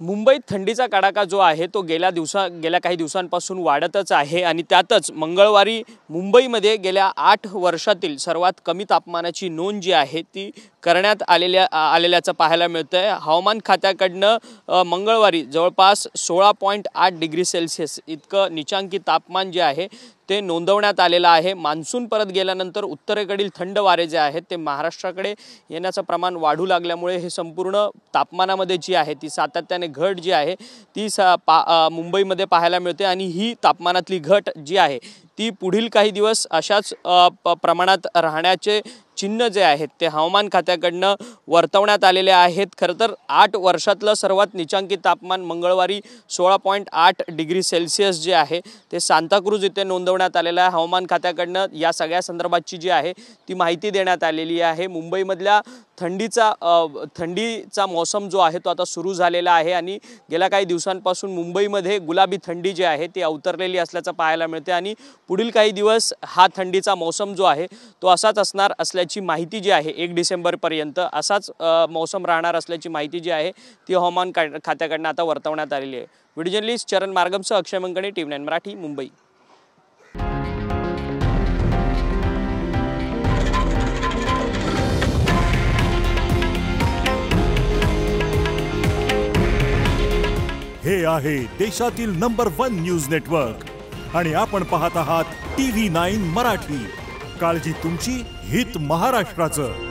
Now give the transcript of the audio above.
मुंबईत थंडीचा कडाका जो आहे तो गेल्या काही दिवसांपासून वाढतच आहे आणि त्यातच मंगळवारी मुंबईमध्ये गेल्या 8 वर्षातील सर्वात कमी तापमानाची नोंद जी आहे ती करण्यात आलेल्याचं पाहायला मिळतंय। हवामान खात्याकडनं मंगळवारी जवळपास 16.8 डिग्री सेल्सियस इतकं निचांकी तापमान जे आहे ते नोंदवण्यात आलेलं आहे। मान्सून परत गेल्यानंतर उत्तरेकडील थंड वारे जे आहेत ते महाराष्ट्राकडे येण्याचं प्रमाण वाढू लागल्यामुळे हे संपूर्ण तापमानामध्ये जी आहे ती सातत्याने घट जी आहे ती मुंबईमध्ये पाहायला मिळते आणि ही तापमानातली घट जी आहे ती पुढील काही दिवस अशाच प्रमाणात राहण्याचे चिन्ह जे आहेत ते हवामान खात्याकडनं वर्तवण्यात आलेले आहेत। खरं तर 8 वर्षातलं सर्वात निचांकी तापमान मंगळवारी 16.8 डिग्री सेल्सियस जे आहे ते सांताक्रूज इथे नोंदवण्यात आलेलं आहे। हवामान खात्याकडनं या सगळ्या संदर्भाची जी आहे ती माहिती देण्यात आलेली आहे। मुंबईमधल्या थंडीचा मौसम जो आहे तो आता सुरू झालेला आहे आणि गेल्या काही दिवसांपासून मुंबईमध्ये गुलाबी थंडी जी आहे ती अवतरलेली असल्याचं पाहायला मिळते आणि पुढील काही दिवस हा थंडीचा मौसम जो आहे तो असाच असणार असल्याची माहिती जी आहे 1 डिसेंबर पर्यंत असाच मौसम राहणार असल्याची माहिती जी आहे ती हवामान खात्याकडनं आता वर्तवण्यात आलेली आहे। व्हिडिओ जर्नलिस्ट चरण मार्गमसह अक्षय मंगणे, टीव्ही 9 मराठी, मुंबई। हे आहे देशातील नंबर 1 न्यूज नेटवर्क आणि आपण पाहत आहात टीव्ही 9 मराठी। काळजी तुमची, हित महाराष्ट्राचं।